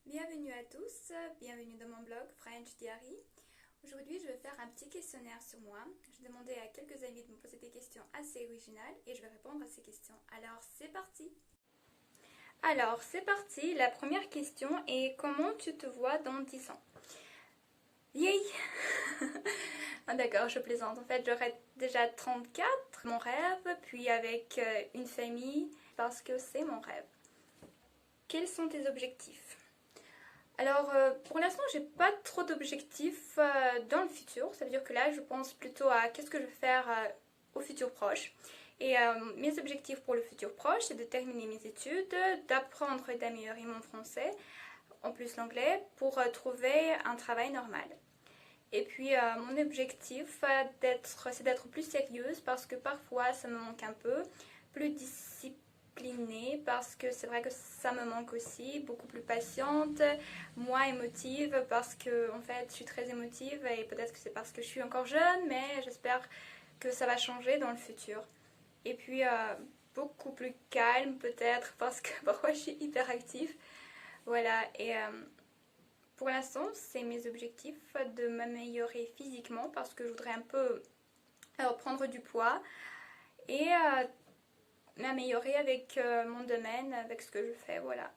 Bienvenue à tous, bienvenue dans mon blog French Diary. Aujourd'hui, je vais faire un petit questionnaire sur moi. J'ai demandé à quelques amis de me poser des questions assez originales et je vais répondre à ces questions. Alors, c'est parti! La première question est comment tu te vois dans 10 ans? Yay! Ah, d'accord, je plaisante. En fait, j'aurai déjà 34, mon rêve, puis avec une famille, parce que c'est mon rêve. Quels sont tes objectifs? Alors, pour l'instant, j'ai pas trop d'objectifs dans le futur. Ça veut dire que là, je pense plutôt à qu'est-ce que je vais faire au futur proche. Et mes objectifs pour le futur proche, c'est de terminer mes études, d'apprendre et d'améliorer mon français, en plus l'anglais, pour trouver un travail normal. Et puis, mon objectif, c'est d'être plus sérieuse parce que parfois, ça me manque un peu, plus disciplinée parce que c'est vrai que ça me manque aussi, beaucoup plus patiente, moins émotive parce que, en fait, je suis très émotive et peut-être que c'est parce que je suis encore jeune, mais j'espère que ça va changer dans le futur. Et puis, beaucoup plus calme peut-être parce que parfois, je suis hyper active. Voilà, et pour l'instant, c'est mes objectifs de m'améliorer physiquement parce que je voudrais un peu prendre du poids et m'améliorer avec mon domaine, avec ce que je fais, voilà.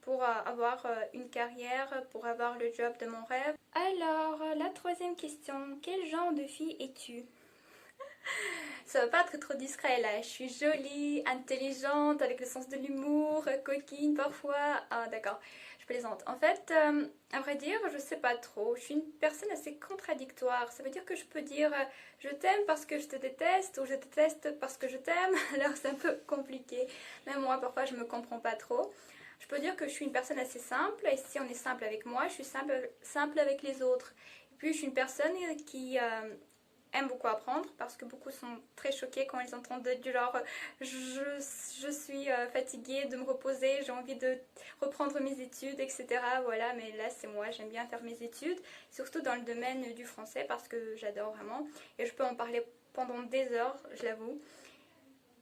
Pour avoir une carrière, pour avoir le job de mon rêve. Alors, la troisième question, quel genre de fille es-tu? Ça va pas être trop discret là, je suis jolie, intelligente, avec le sens de l'humour, coquine parfois. Ah d'accord, je plaisante. En fait, à vrai dire, je sais pas trop. Je suis une personne assez contradictoire. Ça veut dire que je peux dire je t'aime parce que je te déteste ou je te déteste parce que je t'aime. Alors c'est un peu compliqué. Même moi, parfois, je me comprends pas trop. Je peux dire que je suis une personne assez simple et si on est simple avec moi, je suis simple avec les autres. Et puis je suis une personne qui aiment beaucoup apprendre parce que beaucoup sont très choqués quand ils entendent du genre je suis fatiguée de me reposer, j'ai envie de reprendre mes études, etc. Voilà, mais là c'est moi, j'aime bien faire mes études, surtout dans le domaine du français parce que j'adore vraiment et je peux en parler pendant des heures, je l'avoue.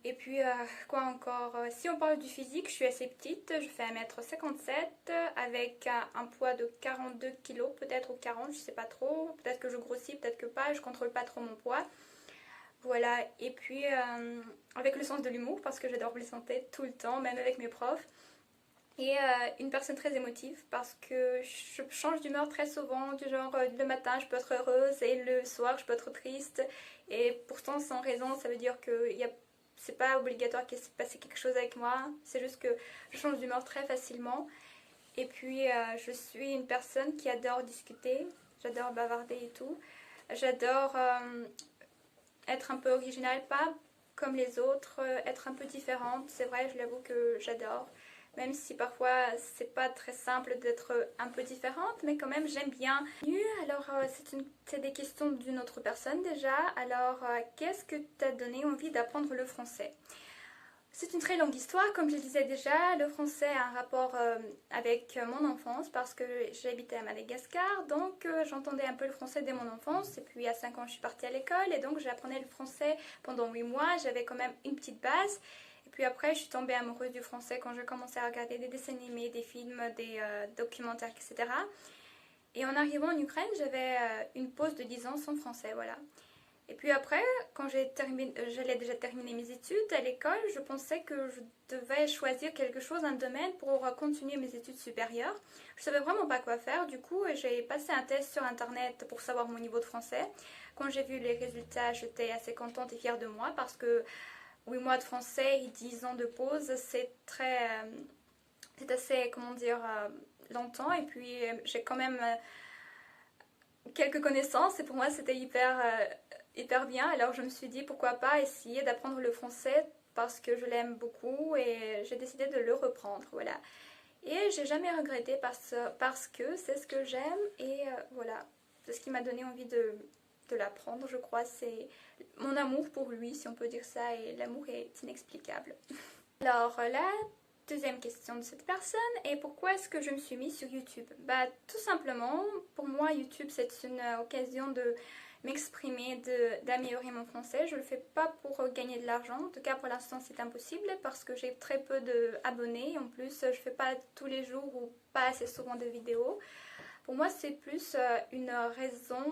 Et puis, quoi encore? Si on parle du physique, je suis assez petite, je fais 1m57 avec un poids de 42 kilos, peut-être ou 40, je sais pas trop. Peut-être que je grossis, peut-être que pas, je contrôle pas trop mon poids. Voilà, et puis avec le sens de l'humour, parce que j'adore plaisanter tout le temps, même avec mes profs. Et une personne très émotive parce que je change d'humeur très souvent, du genre le matin je peux être heureuse et le soir je peux être triste. Et pourtant sans raison, ça veut dire que c'est pas obligatoire qu'il se passe quelque chose avec moi, c'est juste que je change d'humeur très facilement. Et puis je suis une personne qui adore discuter, j'adore bavarder et tout. J'adore être un peu originale, pas comme les autres, être un peu différente, c'est vrai, je l'avoue que j'adore. Même si parfois c'est pas très simple d'être un peu différente, mais quand même j'aime bien. Alors c'est des questions d'une autre personne déjà. Alors qu'est-ce que t'a donné envie d'apprendre le français? C'est une très longue histoire, comme je le disais déjà. Le français a un rapport avec mon enfance parce que j'habitais à Madagascar, donc j'entendais un peu le français dès mon enfance. Et puis à 5 ans, je suis partie à l'école et donc j'apprenais le français pendant 8 mois. J'avais quand même une petite base. Et puis après, je suis tombée amoureuse du français quand j'ai commencé à regarder des dessins animés, des films, des documentaires, etc. Et en arrivant en Ukraine, j'avais une pause de 10 ans sans français, voilà. Et puis après, quand j'allais déjà terminer mes études à l'école, je pensais que je devais choisir quelque chose, un domaine pour continuer mes études supérieures. Je savais vraiment pas quoi faire, du coup j'ai passé un test sur internet pour savoir mon niveau de français. Quand j'ai vu les résultats, j'étais assez contente et fière de moi parce que 8 mois de français et 10 ans de pause, c'est assez, comment dire, longtemps. Et puis j'ai quand même quelques connaissances et pour moi c'était hyper bien. Alors je me suis dit pourquoi pas essayer d'apprendre le français parce que je l'aime beaucoup et j'ai décidé de le reprendre. Voilà. Et j'ai jamais regretté parce que c'est ce que j'aime et voilà. C'est ce qui m'a donné envie de l'apprendre, je crois. C'est mon amour pour lui, si on peut dire ça, et l'amour est inexplicable. Alors la deuxième question de cette personne est pourquoi est-ce que je me suis mise sur YouTube? Bah tout simplement, pour moi YouTube c'est une occasion de m'exprimer, d'améliorer mon français. Je le fais pas pour gagner de l'argent, en tout cas pour l'instant c'est impossible parce que j'ai très peu d'abonnés. En plus je fais pas tous les jours ou pas assez souvent de vidéos. Pour moi c'est plus une raison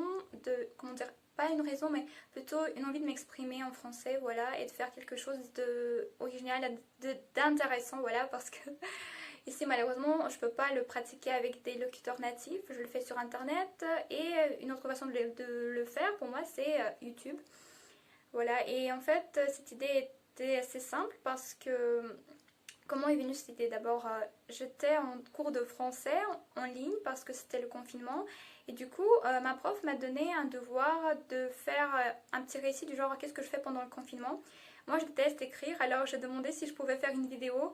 de, comment dire, pas une raison mais plutôt une envie de m'exprimer en français, voilà, et de faire quelque chose d'original, d'intéressant, voilà, parce que ici malheureusement je peux pas le pratiquer avec des locuteurs natifs, je le fais sur internet et une autre façon de le faire pour moi c'est YouTube. Voilà, et en fait cette idée était assez simple parce que comment est venue cette idée? D'abord j'étais en cours de français en ligne parce que c'était le confinement et du coup ma prof m'a donné un devoir de faire un petit récit du genre qu'est-ce que je fais pendant le confinement. Moi je déteste écrire alors j'ai demandé si je pouvais faire une vidéo.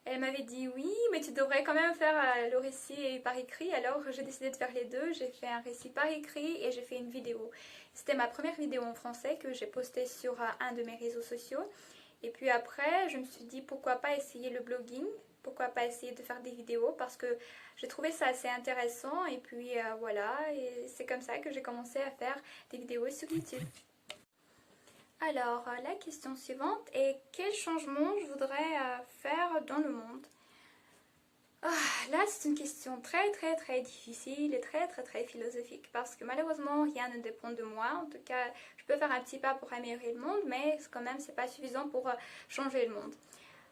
Elle m'avait dit oui, mais tu devrais quand même faire le récit par écrit. Alors j'ai décidé de faire les deux. J'ai fait un récit par écrit et j'ai fait une vidéo. C'était ma première vidéo en français que j'ai postée sur un de mes réseaux sociaux. Et puis après, je me suis dit pourquoi pas essayer le blogging, pourquoi pas essayer de faire des vidéos parce que j'ai trouvé ça assez intéressant. Et puis voilà, et c'est comme ça que j'ai commencé à faire des vidéos sur YouTube. Alors, la question suivante est quel changement je voudrais faire dans le monde? Là, c'est une question très difficile et très philosophique parce que malheureusement, rien ne dépend de moi. En tout cas, je peux faire un petit pas pour améliorer le monde, mais quand même, c'est pas suffisant pour changer le monde.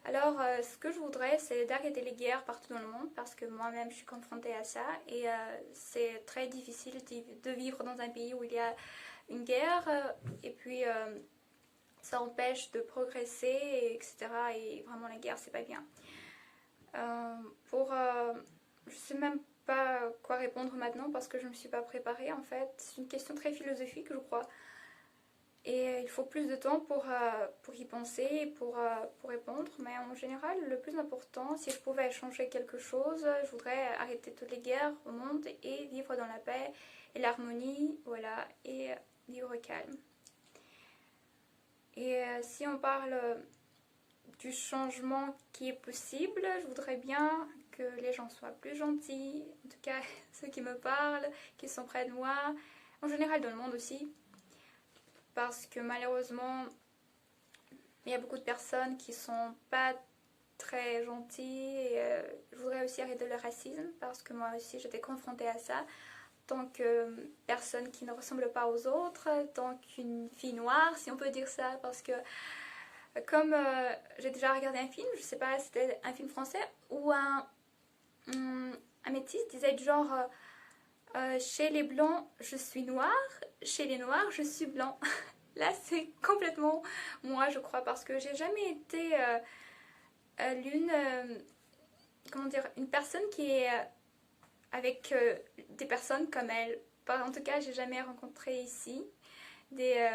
Alors, ce que je voudrais, c'est d'arrêter les guerres partout dans le monde parce que moi-même, je suis confrontée à ça et c'est très difficile de vivre dans un pays où il y a une guerre et puis ça empêche de progresser, etc. Et vraiment la guerre c'est pas bien. Je sais même pas quoi répondre maintenant parce que je me suis pas préparée en fait. C'est une question très philosophique je crois. Et il faut plus de temps pour y penser et pour répondre. Mais en général, le plus important, si je pouvais changer quelque chose, je voudrais arrêter toutes les guerres au monde et vivre dans la paix et l'harmonie, voilà, et vivre calme. Et si on parle du changement qui est possible, je voudrais bien que les gens soient plus gentils, en tout cas ceux qui me parlent, qui sont près de moi, en général dans le monde aussi, parce que malheureusement il y a beaucoup de personnes qui sont pas très gentilles et je voudrais aussi arrêter le racisme parce que moi aussi j'étais confrontée à ça. Tant que personne qui ne ressemble pas aux autres, tant qu'une fille noire, si on peut dire ça, parce que comme j'ai déjà regardé un film, je sais pas si c'était un film français, où un métis disait du genre chez les blancs je suis noir, chez les noirs je suis blanc. Là c'est complètement moi je crois parce que j'ai jamais été comment dire, une personne qui est avec des personnes comme elle. En tout cas, j'ai jamais rencontré ici des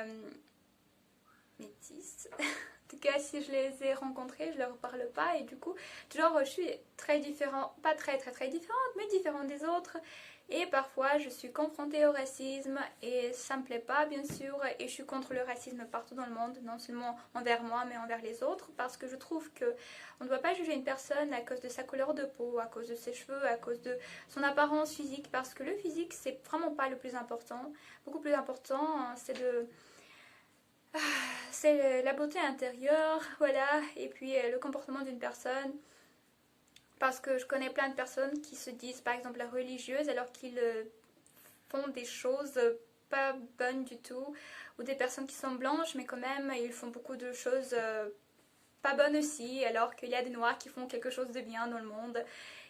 métis. En tout cas, si je les ai rencontrés, je leur parle pas et du coup, genre, je suis très différente, pas très différente, mais différente des autres. Et parfois, je suis confrontée au racisme et ça me plaît pas, bien sûr. Et je suis contre le racisme partout dans le monde, non seulement envers moi, mais envers les autres, parce que je trouve que on ne doit pas juger une personne à cause de sa couleur de peau, à cause de ses cheveux, à cause de son apparence physique, parce que le physique, c'est vraiment pas le plus important. Beaucoup plus important, c'est la beauté intérieure, voilà, et puis le comportement d'une personne. Parce que je connais plein de personnes qui se disent par exemple religieuses alors qu'ils font des choses pas bonnes du tout. Ou des personnes qui sont blanches mais quand même ils font beaucoup de choses pas bonnes aussi. Alors qu'il y a des noirs qui font quelque chose de bien dans le monde.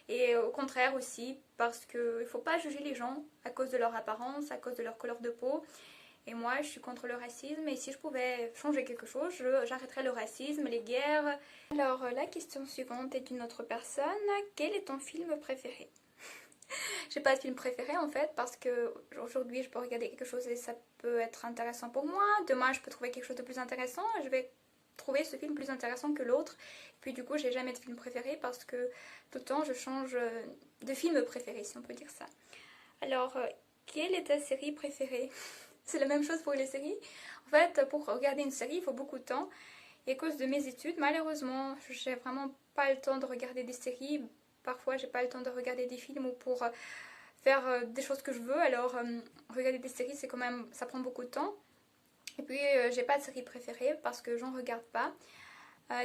Et au contraire aussi parce qu'il ne faut pas juger les gens à cause de leur apparence, à cause de leur couleur de peau. Et moi, je suis contre le racisme et si je pouvais changer quelque chose, j'arrêterais le racisme, les guerres. Alors, la question suivante est d'une autre personne. Quel est ton film préféré? J'ai pas de film préféré en fait parce que aujourd'hui je peux regarder quelque chose et ça peut être intéressant pour moi. Demain, je peux trouver quelque chose de plus intéressant et je vais trouver ce film plus intéressant que l'autre. Puis du coup, j'ai jamais de film préféré parce que tout le temps je change de film préféré, si on peut dire ça. Alors, quelle est ta série préférée? C'est la même chose pour les séries. En fait, pour regarder une série, il faut beaucoup de temps. Et à cause de mes études, malheureusement, j'ai vraiment pas le temps de regarder des séries. Parfois, j'ai pas le temps de regarder des films ou pour faire des choses que je veux. Alors regarder des séries, c'est quand même, ça prend beaucoup de temps. Et puis j'ai pas de série préférée parce que j'en regarde pas.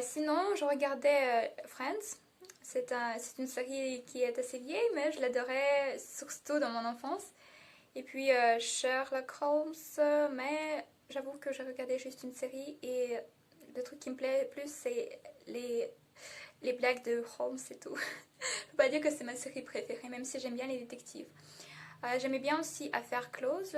Sinon, je regardais Friends. C'est une série qui est assez vieille, mais je l'adorais surtout dans mon enfance. Et puis Sherlock Holmes, mais j'avoue que j'ai regardé juste une série et le truc qui me plaît plus, c'est les blagues de Holmes et tout. Je peux pas dire que c'est ma série préférée, même si j'aime bien les détectives. J'aimais bien aussi Affaire close,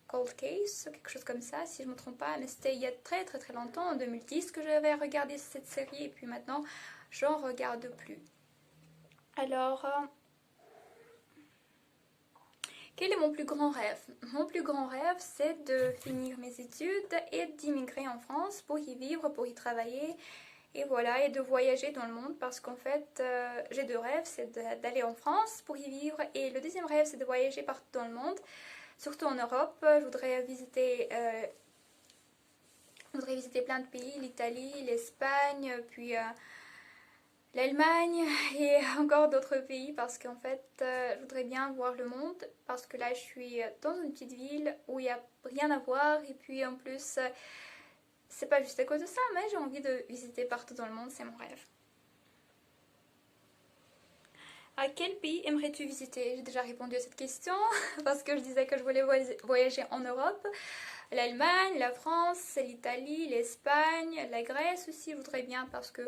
Cold Case, quelque chose comme ça, si je me trompe pas. Mais c'était il y a très très très longtemps, en 2010, que j'avais regardé cette série. Et puis maintenant, j'en regarde plus. Alors, quel est mon plus grand rêve? Mon plus grand rêve, c'est de finir mes études et d'immigrer en France pour y vivre, pour y travailler. Et voilà, et de voyager dans le monde parce qu'en fait, j'ai deux rêves, c'est d'aller en France pour y vivre et le deuxième rêve, c'est de voyager partout dans le monde, surtout en Europe. Je voudrais visiter plein de pays, l'Italie, l'Espagne, puis l'Allemagne et encore d'autres pays parce qu'en fait, je voudrais bien voir le monde parce que là, je suis dans une petite ville où il n'y a rien à voir et puis en plus, c'est pas juste à cause de ça, mais j'ai envie de visiter partout dans le monde, c'est mon rêve. À quel pays aimerais-tu visiter? J'ai déjà répondu à cette question parce que je disais que je voulais voyager en Europe. L'Allemagne, la France, l'Italie, l'Espagne, la Grèce aussi, je voudrais bien parce que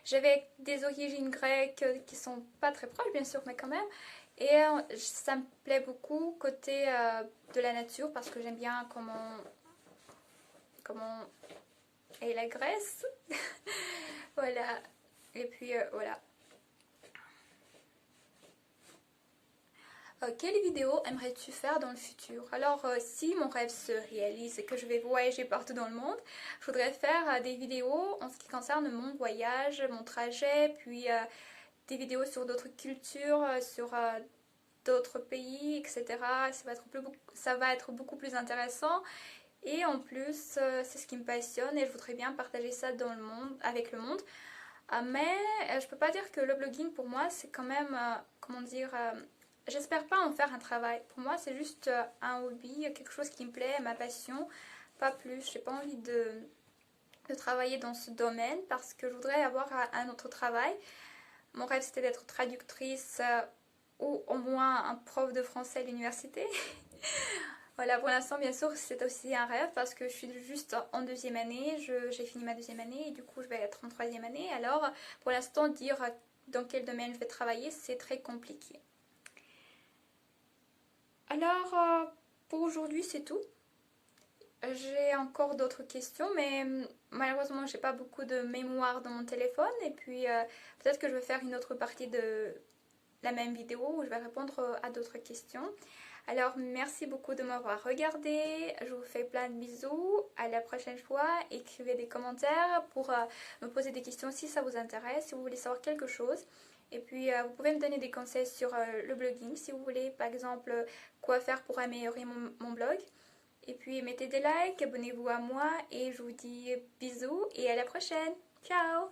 j'avais des origines grecques qui sont pas très proches bien sûr, mais quand même. Et ça me plaît beaucoup côté de la nature parce que j'aime bien comment est la Grèce. Voilà. Et puis voilà. Quelle vidéo aimerais-tu faire dans le futur? Alors, si mon rêve se réalise et que je vais voyager partout dans le monde, je voudrais faire des vidéos en ce qui concerne mon voyage, mon trajet, puis des vidéos sur d'autres cultures, sur d'autres pays, etc. Ça va être beaucoup plus intéressant. Et en plus, c'est ce qui me passionne et je voudrais bien partager ça dans le monde, avec le monde. Mais je peux pas dire que le blogging pour moi, c'est quand même, comment dire, j'espère pas en faire un travail. Pour moi, c'est juste un hobby, quelque chose qui me plaît, ma passion, pas plus. J'ai pas envie de travailler dans ce domaine parce que je voudrais avoir un autre travail. Mon rêve, c'était d'être traductrice ou au moins un prof de français à l'université. Voilà, pour l'instant, bien sûr, c'est aussi un rêve parce que je suis juste en deuxième année. J'ai fini ma deuxième année et du coup, je vais être en troisième année. Alors, pour l'instant, dire dans quel domaine je vais travailler, c'est très compliqué. Alors, pour aujourd'hui, c'est tout. J'ai encore d'autres questions, mais malheureusement, j'ai pas beaucoup de mémoire dans mon téléphone. Et puis, peut-être que je vais faire une autre partie de la même vidéo où je vais répondre à d'autres questions. Alors, merci beaucoup de m'avoir regardé. Je vous fais plein de bisous. À la prochaine fois. Écrivez des commentaires pour me poser des questions si ça vous intéresse, si vous voulez savoir quelque chose. Et puis, vous pouvez me donner des conseils sur le blogging si vous voulez, par exemple, quoi faire pour améliorer mon blog. Et puis, mettez des likes, abonnez-vous à moi et je vous dis bisous et à la prochaine. Ciao!